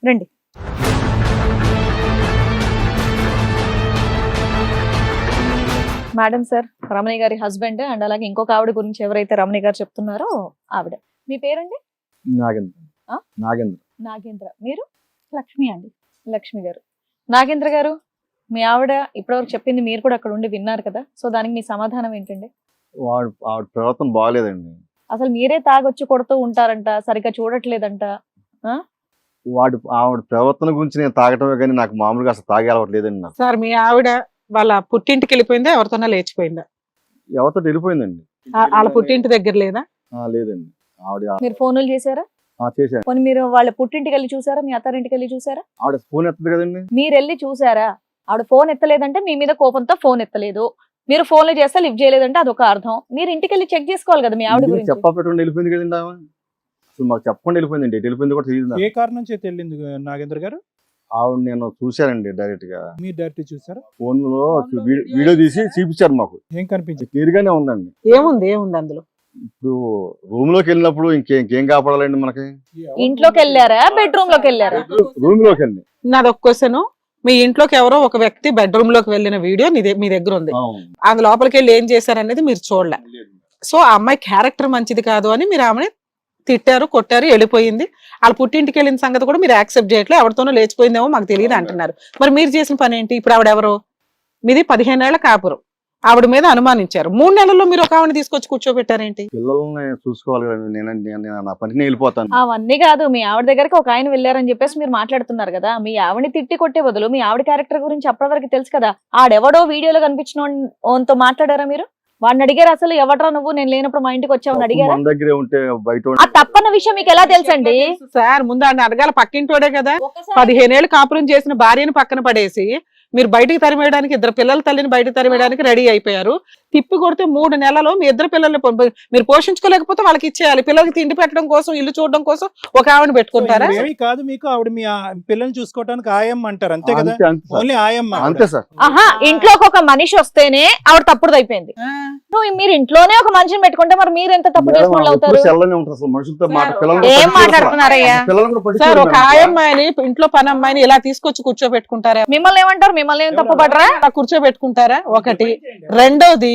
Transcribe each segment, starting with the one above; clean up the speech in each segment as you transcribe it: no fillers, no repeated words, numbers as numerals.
రండి. Madam sir రమణి గారి husband and అలాగే ఇంకొక ఆవిడ గురించి ఎవరైతే రమణి గారు చెప్తున్నారో ఆవిడ. మీ పేరండి? నాగేంద్ర. ఆ? నాగేంద్ర. నాగేంద్ర. మీరు? లక్ష్మి అండి. లక్ష్మి గారు. నాగేంద్ర గారు, మీ ఆవిడ ఇప్పటివరకు చెప్పింది మీరు కూడా అక్కడ ఉండి విన్నారు కదా, సో దానికి మీ సమాధానం ఏంటండి? ఆవిడ ప్రవర్తన బాగాలేదండి. అసలు మీరే తాగొచ్చి కొడుతూ ఉంటారంట, సరిగ్గా చూడట్లేదంట. ఆవిడ ప్రవర్తన గురించి నేను తాగటమే కానీ నాకు మామూలుగా అసలు తాగే అలవాటు లేదండి నాకు. సార్ మీ ఆవిడ వాళ్ళ పుట్టింటికి వెళ్ళిపోయిందా, ఎవరితోనా లేచిపోయిందా? ఎవరితో వెళ్ళిపోయిందండి. వాళ్ళ పుట్టింటి దగ్గర లేదా? లేదండి. ఆవిడ మీరు ఫోన్లు చేశారా? చేశాను. పోనీ మీరు వాళ్ళ పుట్టింటికి వెళ్ళి చూసారా, మీ అత్తారింటికి వెళ్ళి చూసారా? ఆవిడ ఫోన్ ఎత్తదు కదండి. మీరు వెళ్ళి చూసారా? ఆవిడ ఫోన్ ఎత్తలేదంటే మీ మీద కోపంతో ఫోన్ ఎత్తలేదు, మీరు ఫోన్లు చేస్తే లిఫ్ట్ చేయలేదంటే అదొక అర్థం. మీరు ఇంటికి వెళ్ళి చెక్ చేసుకోవాలి కదా మీ ఆవిడ గురించి. చెప్పా పెట్టుకుని వెళ్ళిపోయింది కదండి ఆమె. అసలు మాకు చెప్పకుండా వెళ్ళిపోయింది. వెళ్ళిపోయింది కూడా తెలియదు. ఏ కారణం చేతి వెళ్ళింది నాగేంద్ర గారు? ఆవిడ నేను చూశానండి డైరెక్ట్ గా. మీరు డైరెక్ట్ చూసారా? ఫోన్ లో వీడియో తీసి చూపించారు మాకు. ఏం కనిపించింది? క్లియర్ గానే ఉందండి. ఏముంది అందులో? ఇప్పుడు రూమ్ లోకి వెళ్ళినప్పుడు ఇంకేం కాపాడాలండి మనకి? ఇంట్లోకి వెళ్ళారా, బెడ్రూమ్ లోకి వెళ్ళారా? రూమ్ లోకి వెళ్ళి. నాది ఒక క్వశ్చన్. మీ ఇంట్లోకి ఎవరో ఒక వ్యక్తి బెడ్రూమ్ లోకి వెళ్ళిన వీడియో మీ దగ్గర ఉంది. అది లోపలికి వెళ్ళి ఏం చేశారనేది మీరు చూడలే. సో ఆ అమ్మాయి క్యారెక్టర్ మంచిది కాదు అని మీరు ఆమెని తిట్టారు, కొట్టారు, వెళ్ళిపోయింది. వాళ్ళ పుట్టింటికి వెళ్ళిన సంగతి కూడా మీరు యాక్సెప్ట్ చేయట్లేదు. ఎవరితోనో లేచిపోయిందేమో మాకు తెలియదు అంటున్నారు. మరి మీరు చేసిన పని ఏంటి? ఇప్పుడు ఆవిడ ఎవరు? మీది 15 ఏళ్ల కాపురం. ఆవిడ మీద అనుమానించారు. 3 నెలల్లో మీరు ఒక ఆవిడని తీసుకొచ్చి కూర్చోబెట్టారేంటి? పిల్లల్ని చూసుకోవాలి కదా. నేను నా పనికి వెళ్ళిపోతాను. అవన్నీ కాదు, మీ ఆవిడ దగ్గరికి ఒక ఆయన వెళ్ళారని చెప్పేసి మీరు మాట్లాడుతున్నారు కదా. మీ ఆవిడని తిట్టి కొట్టే బదులు మీ ఆవిడ క్యారెక్టర్ గురించి అప్పటి వరకు తెలుసు కదా. ఆడెవడో వీడియోలో కనిపించిన మాట్లాడారా మీరు? వాడిని అడిగారు అసలు ఎవట్రా నువ్వు, నేను లేనప్పుడు మా ఇంటికి వచ్చావని అడిగారా? మన దగ్గరే ఉంటే బయట ఆ తప్పన్న విషయం మీకు ఎలా తెలుసండి? సార్ ముందు ఆయన అడగాల. పక్కింటోడే కదా. 15 ఏళ్ళు కాపురం చేసిన భార్యను పక్కన పడేసి మీరు బయటికి తరిమేయడానికి, 2 పిల్లల తల్లిని బయటకు తరిమేయడానికి రెడీ అయిపోయారు. తిప్పి కొడితే 3 నెలలు మీ 2 పిల్లల్ని మీరు పోషించుకోలేకపోతే వాళ్ళకి ఇచ్చేయాలి. పిల్లలకి తిండి పెట్టడం కోసం, ఇల్లు చూడడం కోసం ఒక ఆవిడ పెట్టుకుంటారా? ఏమి కాదు, మీకు ఆవిడ మీ పిల్లల్ని చూసుకోవడానికి ఆయమ్మ అంటారు అంతే కదా. ఓన్లీ ఆయమ్మ అంతే సార్. ఆహా, ఇంట్లోకి ఒక మనిషి వస్తేనే ఆవిడ తప్పుడు అయిపోయింది. మీరు ఇంట్లోనే ఒక మనిషిని పెట్టుకుంటే మరి మీరు ఎంత తప్పు చేసుకుని అవుతారు? ఏం మాట్లాడుతున్నారయ్యా? సార్ ఒక ఆయమ్మాయిని, ఇంట్లో పని అమ్మాయిని ఇలా తీసుకొచ్చి కూర్చోబెట్టుకుంటారా? మిమ్మల్ని ఏమంటారు? మిమ్మల్ని ఏం తప్పు పడరా? కూర్చోబెట్టుకుంటారా? ఒకటి. రెండోది,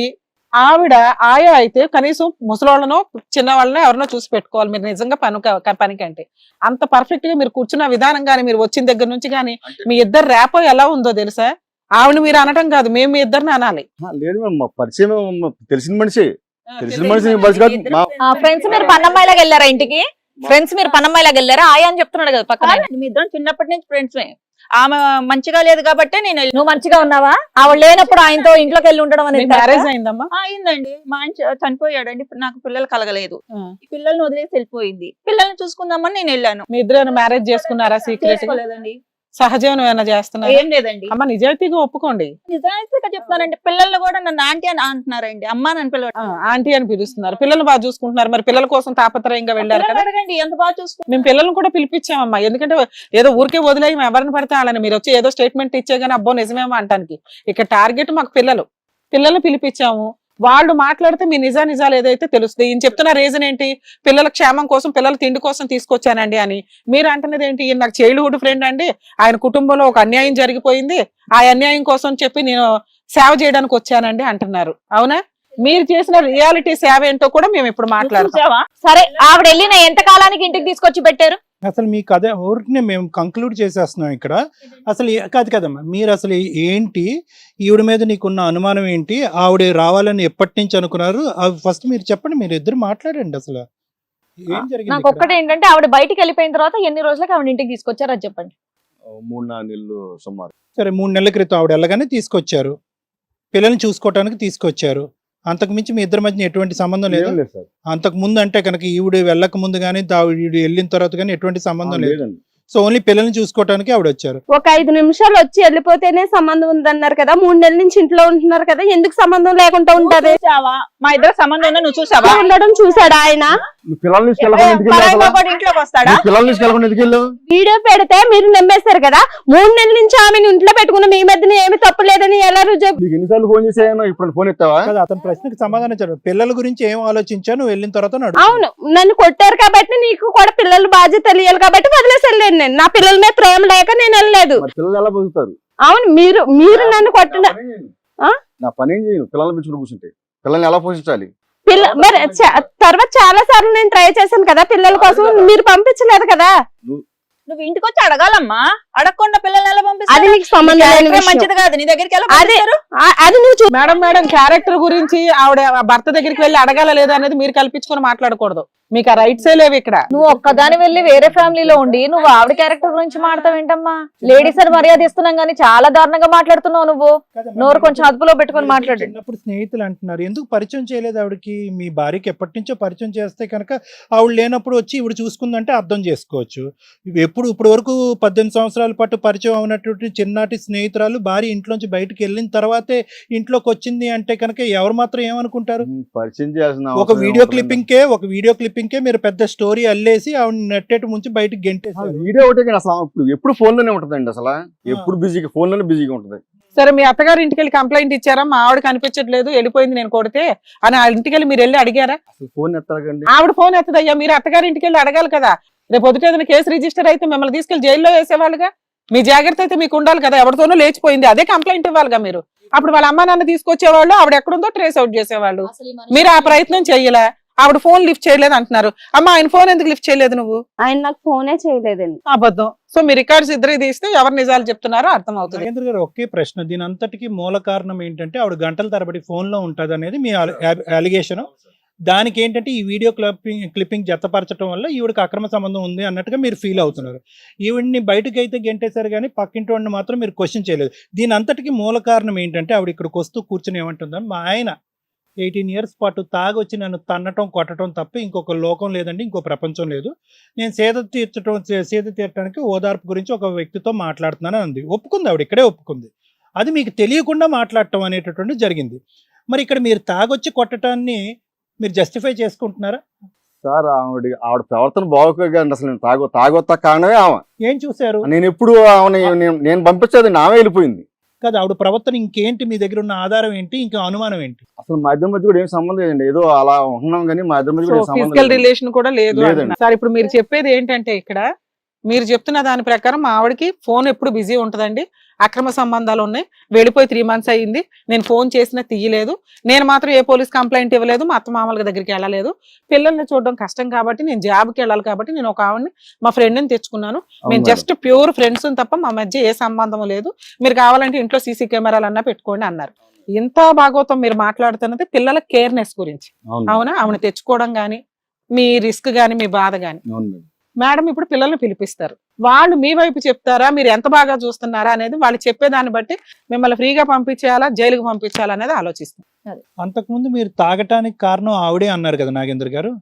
ఆవిడ ఆయా అయితే కనీసం ముసలోళ్ళనో చిన్నవాళ్ళనో ఎవరినో చూసి పెట్టుకోవాలి. మీరు నిజంగా పనికంటే అంత పర్ఫెక్ట్ గా మీరు కూర్చున్న విధానం గానీ, మీరు వచ్చిన దగ్గర నుంచి గానీ మీ ఇద్దరు రేపో ఎలా ఉందో తెలుసా? ఆవిడ మీరు అనటం కాదు, మేము మీ ఇద్దరిని అనాలి. లేదు పరిచయం, తెలిసిన మనిషి. ఫ్రెండ్స్ మీరు పన్నమ్మాయిలాగా వెళ్ళారా ఇంటికి? ఫ్రెండ్స్ మీరు పన్నమ్మాయిలాగా వెళ్ళారా? ఆయా అని చెప్తున్నాడు కదా పక్కన. మీ ఇద్దరం చిన్నప్పటి నుంచి ఫ్రెండ్స్. ఆమె మంచిగా లేదు కాబట్టి నేను నువ్వు మంచిగా ఉన్నావా? ఆవిడ లేనప్పుడు ఆయనతో ఇంట్లోకి వెళ్ళి ఉండడం అనేది మ్యారేజ్ అయిందమ్మా? అయిందండి. మా ఆయన చనిపోయాడండి. నాకు పిల్లలు కలగలేదు. పిల్లల్ని వదిలేసి వెళ్ళిపోయింది. పిల్లల్ని చూసుకుందామని నేను వెళ్ళాను. మీ ఇద్దరు మ్యారేజ్ చేసుకున్నారా? సీక్రెట్ లేదండి. సహజీవనం ఏమైనా చేస్తున్నారు? ఏం లేదండి. అమ్మ నిజాయితీగా ఒప్పుకోండి. నిజాయితీగా చెప్తానండి. పిల్లలు కూడా నన్ను ఆంటీ అని అంటున్నారండి. అమ్మ అని పిలవడం. ఆంటీ అని పిలుస్తున్నారు. పిల్లలు బాగా చూసుకుంటున్నారు. మరి పిల్లల కోసం తాపత్రయంగా వెళ్ళారు కదా. అడగండి ఎంత బాగా చూసుకుంటారు. మేము పిల్లలను కూడా పిలిపించామమ్మా. ఎందుకంటే ఏదో ఊరికే వదిలేయి ఎవరిని పడితే వాళ్ళని మీరు వచ్చి ఏదో స్టేట్మెంట్ ఇచ్చే గానీ అబ్బో నిజమేమో అంటానికి. ఇక్కడ టార్గెట్ మాకు పిల్లల్ని పిలిపించాము. వాళ్ళు మాట్లాడితే మీ నిజాలు ఏదైతే తెలుస్తుంది. ఈయన చెప్తున్న రీజన్ ఏంటి? పిల్లల క్షేమం కోసం, పిల్లల తిండి కోసం తీసుకొచ్చానండి అని. మీరు అంటున్నది ఏంటి? ఈయన నాకు చైల్డ్హుడ్ ఫ్రెండ్ అండి, ఆయన కుటుంబంలో ఒక అన్యాయం జరిగిపోయింది, ఆ అన్యాయం కోసం చెప్పి నేను సేవ చేయడానికి వచ్చానండి అంటున్నారు. అవునా? మీరు చేసిన రియాలిటీ సేవ ఏంటో కూడా మేము ఇప్పుడు మాట్లాడతామా? సరే, ఆవిడ వెళ్ళిన ఎంత కాలానికి ఇంటికి తీసుకొచ్చి పెట్టారు? అసలు మీ కథ ఊరినే మేము కంక్లూడ్ చేసేస్తున్నాం ఇక్కడ. అసలు కాదు కదమ్మా, మీరు అసలు ఏంటి, ఈవిడ మీద నీకున్న అనుమానం ఏంటి, ఆవిడ రావాలని ఎప్పటి నుంచి అనుకున్నారు? ఫస్ట్ మీరు చెప్పండి, మీరు ఇద్దరు మాట్లాడండి. అసలు ఏం జరిగింది? నాకు ఒక్కటే ఏంటంటే ఆవిడ బయటికి వెళ్ళిపోయిన తర్వాత ఎన్ని రోజులకి ఆవిడ ఇంటికి తీసుకొచ్చారు అది చెప్పండి. 3-4 నెలలు సుమారు. సరే, 3 నెలల క్రితం ఆవిడ వెళ్ళగానే తీసుకొచ్చారు, పిల్లల్ని చూసుకోవటానికి తీసుకొచ్చారు. అంతకు మించి మీ ఇద్దరి మధ్య ఎటువంటి సంబంధం లేదు? అంతకు ముందు అంటే కనుక ఈవిడ వెళ్ళక ముందు గానీ ఈవిడ వెళ్ళిన తర్వాత కానీ ఎటువంటి సంబంధం లేదు. సో ఓన్లీ పిల్లల్ని చూసుకోవడానికి ఆవిడ వచ్చారు. ఒక 5 నిమిషాలు వచ్చి వెళ్ళిపోతేనే సంబంధం ఉందన్నారు కదా. 3 నెలల నుంచి ఇంట్లో ఉంటున్నారు కదా, ఎందుకు సంబంధం లేకుండా ఉంటారు? మా ఇద్దరు సంబంధం నువ్వు చూసావా? ఉండడం చూసాడా ఆయన? నువ్వు పిల్లల్ని తీసుకెళ్ళకుండా ఎందుకు వెళ్ళావు పరాయి అసలు? మగవాడు ఇంట్లోకి వస్తాడా? నువ్వు పిల్లల్ని తీసుకెళ్ళకుండా ఎందుకు వెళ్ళావు? వీడియో పెడితే మీరు నమ్మేస్తారు కదా, 3 నెలల నుంచి ఆమెను ఇంట్లో పెట్టుకున్న మీ మధ్యన ఏమి తప్పు లేదని ఎలా రుజువు? నీకు ఎన్నిసార్లు ఫోన్ చేసాను, ఇప్పుడు ఫోన్ ఎత్తావా? కదా అతని ప్రశ్నకు సమాధానం చెప్పు. పిల్లల గురించి ఏం ఆలోచించా నువ్వు వెళ్ళిన తర్వాత అని అడుగు. అవును, నన్ను కొట్టారు కాబట్టి నీకు కూడా పిల్లల బాధ్యత తెలియాలి కాబట్టి వదిలేసి వెళ్ళాను నేను. నా పిల్లల మీద ప్రేమ లేక నేను వెళ్ళలేదు. మరి పిల్లలు ఎలా బతుకుతారు? అవును, మీరు నన్ను కొట్టిన నా పని ఏం చేయను, పిల్లల్ని పెంచుకుని కూర్చుంటే పిల్లల్ని ఎలా పోషించాలి? మరి తర్వాత చాలా సార్లు నేను ట్రై చేశాను కదా పిల్లల కోసం, మీరు పంపించలేదు కదా. నువ్వు ఇంటికి వచ్చి అడగాలమ్మా, అడగకుండా పిల్లల్ని ఎలా అది పంపిస్తారు? నీకు సంబంధం లేని క్యారెక్టర్ విషయం. మంచిది కాదు, నీ దగ్గరికి ఎలా అదే పంపిస్తారు? అది నువ్వు మేడం క్యారెక్టర్ గురించి ఆవిడ భర్త దగ్గరికి వెళ్ళి అడగాల లేదా అనేది మీరు కల్పించుకొని మాట్లాడకూడదు. మీకు ఆ రైట్సే లేవు ఇక్కడ. నువ్వు ఒక్కదాని వెళ్ళి వేరే ఫ్యామిలీలో ఉండి నువ్వు ఆవిడ క్యారెక్టర్ గురించి మాట్లాడతావేంటమ్మా? లేడీస్ అని మర్యాద ఇస్తున్నాం గానీ చాలా దారుణంగా మాట్లాడుతున్నావు నువ్వు. నోరు కొంచెం అదుపులో పెట్టుకొని మాట్లాడు. చిన్నప్పుడు స్నేహితులు అంటున్నారు, ఎందుకు పరిచయం చేయలేదు ఆవిడకి? మీ భార్యకి ఎప్పటి నుంచో పరిచయం చేస్తే కనుక ఆవిడ లేనప్పుడు వచ్చి ఇవిడ చూసుకుందంటే అర్థం చేసుకోవచ్చు. ఇప్పుడు వరకు 18 సంవత్సరాల పాటు పరిచయం అవునటువంటి చిన్నటి స్నేహితురాలు భార్య ఇంట్లోంచి బయటకు వెళ్ళిన తర్వాతే ఇంట్లోకి వచ్చింది అంటే కనుక ఎవరు మాత్రం ఏమనుకుంటారు? పరిచయం చేయాల్సిన ఒక వీడియో క్లిప్పింగ్కే మీరు పెద్ద స్టోరీ అల్లేసి ఆవిడ నెట్టేటు ముంచి బయటకు గెంటేసారు. వీడియో ఒకటే కానీ అసలు ఎప్పుడు ఫోన్ లోనే ఉంటదండి, అసలు ఎప్పుడు బిజీగా ఫోన్ లోనే బిజీగా ఉంటది. సరే, మీ అత్తగారు ఇంటికి వెళ్ళి కంప్లైంట్ ఇచ్చారా? మా ఆవిడ కనిపించట్లేదు, వెళ్ళిపోయింది నేను కొడితే అని ఆ ఇంటికి వెళ్ళి మీరు వెళ్ళి అడిగారా? అసలు ఫోన్ ఎత్తాకండి. ఆవిడ ఫోన్ ఎత్తదయ్యా, మీరు అత్తగారి ఇంటికి వెళ్ళి అడగాలి కదా. రేపు పొద్దుట ఏదైనా కేసు రిజిస్టర్ అయితే మిమ్మల్ని తీసుకెళ్లి జైల్లో వేసేవాళ్ళుగా. మీ జాగ్రత్త అయితే మీకు ఉండాలి కదా. ఎవరితోనో లేచిపోయింది, అదే కంప్లైంట్ ఇవ్వాలిగా మీరు. అప్పుడు వాళ్ళ అమ్మ నాన్న తీసుకొచ్చేవాళ్ళు, ఆవిడ ఎక్కడుందో ట్రేస్ అవుట్ చేసేవాళ్ళు. మీరు ఆ ప్రయత్నం చెయ్యలే. ఆవిడ ఫోన్ లిఫ్ట్ చేయలేదు అంటున్నారు. అమ్మ, ఆయన ఫోన్ ఎందుకు లిఫ్ట్ చేయలేదు నువ్వు? ఆయన నాకు ఫోనే చేయలేదండి. అబద్ధం. సో మీ రికార్డ్స్ ఇద్దరు తీస్తే ఎవరు నిజాలు చెప్తున్నారో అర్థం అవుతుంది. నాగేంద్ర గారు, ఒకే ప్రశ్న. దీని అంతటికి మూల కారణం ఏంటంటే ఆవిడ గంటల తరబడి ఫోన్ లో ఉంటది అనేది మీ అలిగేషన్. దానికి ఏంటంటే ఈ వీడియో క్లిప్పింగ్ జతపరచడం వల్ల ఈవిడికి అక్రమ సంబంధం ఉంది అన్నట్టుగా మీరు ఫీల్ అవుతున్నారు. ఈవిడిని బయటకు అయితే గెంటేశారు కానీ పక్కింటి వాడిని మాత్రం మీరు క్వశ్చన్ చేయలేదు. దీని అంతటికి మూల కారణం ఏంటంటే ఆవిడ ఇక్కడికి వస్తూ కూర్చొని ఏమంటుందని, మా ఆయన 18 years పాటు తాగొచ్చి నన్ను తన్నటం కొట్టడం తప్ప ఇంకొక లోకం లేదండి, ఇంకో ప్రపంచం లేదు. నేను సేద తీర్చడానికి ఓదార్పు గురించి ఒక వ్యక్తితో మాట్లాడుతున్నాను అంది. ఒప్పుకుంది ఆవిడ, ఇక్కడే ఒప్పుకుంది. అది మీకు తెలియకుండా మాట్లాడటం అనేటటువంటి జరిగింది. మరి ఇక్కడ మీరు తాగొచ్చి కొట్టడాన్ని మీరు జస్టిఫై చేసుకుంటున్నారా? సార్ ఆవిడ ప్రవర్తన బాగోకండి. అసలు నేను తాగొత్త కారణమే ఆమె. ఏం చూశారు? నేను ఎప్పుడు నేను పంపించేది ఆమె వెళ్ళిపోయింది కదా. ఆవిడ ప్రవర్తన ఇంకేంటి? మీ దగ్గర ఉన్న ఆధారం ఏంటి? ఇంకా అనుమానం ఏంటి? అసలు మా ఇద్దరి మధ్య కూడా ఏం సంబంధం లేదండి. ఏదో అలా ఉంటున్నాం కానీ మా ఇద్దరి మధ్య కూడా ఏం సంబంధం ఫిజికల్ లేదు. రిలేషన్ కూడా లేదు లేదండి. అంటున్నారు. సార్, ఇప్పుడు మీరు చెప్పేది ఏంటంటే ఇక్కడ మీరు చెప్తున్న దాని ప్రకారం మా ఆవిడకి ఫోన్ ఎప్పుడు బిజీ ఉంటుందండి, అక్రమ సంబంధాలు ఉన్నాయి, వెళ్ళిపోయి 3 months అయ్యింది, నేను ఫోన్ చేసినా తీయలేదు, నేను మాత్రం ఏ పోలీస్ కంప్లైంట్ ఇవ్వలేదు, మా అత్త మామల దగ్గరికి వెళ్ళలేదు, పిల్లల్ని చూడడం కష్టం కాబట్టి నేను జాబ్కి వెళ్ళాలి కాబట్టి నేను ఒక ఆవిడని మా ఫ్రెండ్ని తెచ్చుకున్నాను, మేము జస్ట్ ప్యూర్ ఫ్రెండ్స్ తప్ప మా మధ్య ఏ సంబంధం లేదు, మీరు కావాలంటే ఇంట్లో సీసీ కెమెరాలు అన్నా పెట్టుకోండి అన్నారు. ఇంత భాగవతం మీరు మాట్లాడుతున్నది పిల్లల కేర్నెస్ గురించి, అవునా? ఆవిడ తెచ్చుకోవడం గానీ, మీ రిస్క్ గానీ, మీ బాధ గానీ. మేడం ఇప్పుడు పిల్లల్ని పిలిపిస్తారు, వాళ్ళు మీ వైపు చెప్తారా, మీరు ఎంత బాగా చూస్తున్నారా అనేది వాళ్ళు చెప్పేదాన్ని బట్టి మిమ్మల్ని ఫ్రీగా పంపించేయాలా, జైలుకి పంపించాలా అనేది ఆలోచిస్తాం. అంతకుముందు మీరు తాగటానికి కారణం ఆవిడే అన్నారు కదా నాగేంద్ర గారు.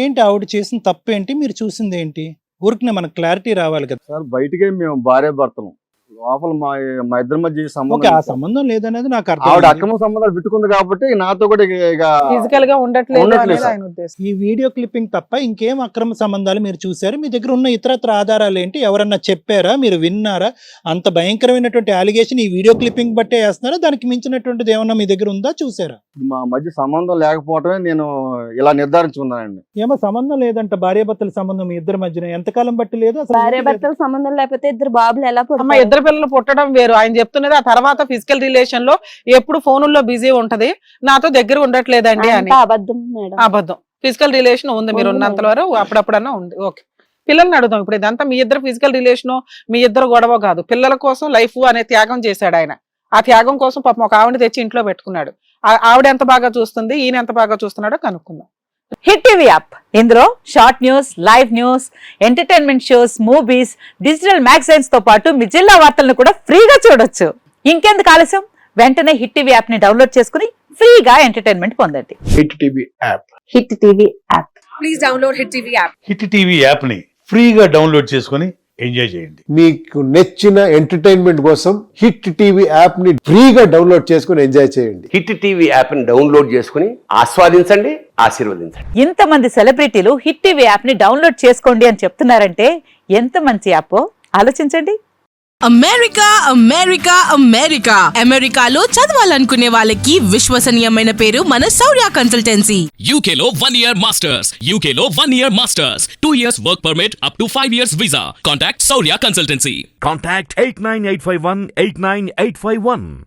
ఏంటి ఆవిడ చేసిన తప్పు ఏంటి, మీరు చూసింది ఏంటి? ఊరికి మనకు క్లారిటీ రావాలి కదా సార్. బయటకే మేము భార్య భర్తలు, లోపల మా ఇద్దరి మధ్య ఆ సంబంధం లేదనేది నాకు అర్థం. ఆవిడ అక్రమ సంబంధాలు పెట్టుకుంది కాబట్టి నాతో కూడా ఫిజికల్ గా ఉండట్లేదు అనేది ఆయన ఉద్దేశం. ఈ వీడియో క్లిప్పింగ్ తప్ప ఇంకేం అక్రమ సంబంధాలు మీరు చూసారు? మీ దగ్గర ఉన్న ఇతరత్ర ఆధారాలు ఏంటి? ఎవరన్నా చెప్పారా, మీరు విన్నారా? అంత భయంకరమైనటువంటి అలిగేషన్ ఈ వీడియో క్లిప్పింగ్ బట్టే వేస్తున్నారా? దానికి మించినటువంటిది ఏమన్నా మీ దగ్గర ఉందా, చూసారా? మా మధ్య సంబంధం లేకపోవటమే నేను ఇలా నిర్ధారించుకున్నానండి. ఏమో సంబంధం లేదంట, భార్యాభర్తల సంబంధం మీ ఇద్దరి మధ్యన ఎంతకాలం బట్టి లేదు? భార్య భర్తల సంబంధం లేకపోతే 2 బాబులు ఎలా అమ్మ, 2 పిల్లలు పుట్టడం వేరు. ఆయన చెప్తున్నది ఆ తర్వాత ఫిజికల్ రిలేషన్ లో ఎప్పుడు ఫోనుల్లో బిజీ ఉంటది, నాతో దగ్గర ఉండట్లేదండి అని. అబద్ధం మేడం, అబద్ధం. ఫిజికల్ రిలేషన్ ఉంది, మీరు ఉన్నంత వరకు అప్పుడప్పుడన్నా ఉంది. ఓకే, పిల్లల్ని అడుగుదాం. ఇప్పుడు ఇదంతా మీ ఇద్దరు ఫిజికల్ రిలేషన్, మీ ఇద్దరు గొడవ కాదు, పిల్లల కోసం లైఫ్ అనే త్యాగం చేశాడు ఆయన. ఆ త్యాగం కోసం పాపం ఒక ఆవిడ తెచ్చి ఇంట్లో పెట్టుకున్నాడు. ఆవిడ ఎంత బాగా చూస్తుంది, ఈయన ఎంత బాగా చూస్తున్నాడో కనుక్కుందాం. హిట్ టీవీ యాప్, ఇందులో short news, live news, entertainment shows, movies, digital magazines తో పాటు మీ జిల్లా వార్తలను కూడా ఫ్రీగా చూడొచ్చు. ఇంకెందుకు ఆలస్యం, వెంటనే హిట్ టీవీ యాప్ ని డౌన్లోడ్ చేసుకుని ఫ్రీగా ఎంటర్టైన్మెంట్ పొందండి. Hit TV app, hit TV app, hit TV app ని ఫ్రీగా డౌన్లోడ్ చేసుకొని ఎంజాయ్ చేయండి. మీకు నచ్చిన ఎంటర్టైన్మెంట్ కోసం హిట్ టీవీ యాప్ ని ఫ్రీగా డౌన్లోడ్ చేసుకుని ఎంజాయ్ చేయండి. హిట్ టీవీ యాప్ ని డౌన్లోడ్ చేసుకుని ఆస్వాదించండి, ఆశీర్వదించండి. ఇంతమంది సెలబ్రిటీలు హిట్ టీవీ యాప్ ని డౌన్లోడ్ చేసుకోండి అని చెప్తున్నారంటే ఎంత మంచి యాప్ ఆలోచించండి. అమెరికా అమెరికా అమెరికా అమెరికాలో చదవాలనుకునే వాళ్ళకి విశ్వసనీయమైన పేరు మన శౌర్య కన్సల్టెన్సీ. UK లో 1 year masters, UK లో 1 year masters, 2 years work permit up to 5 years visa. Contact Saurya Consultancy. Contact 89851 89851.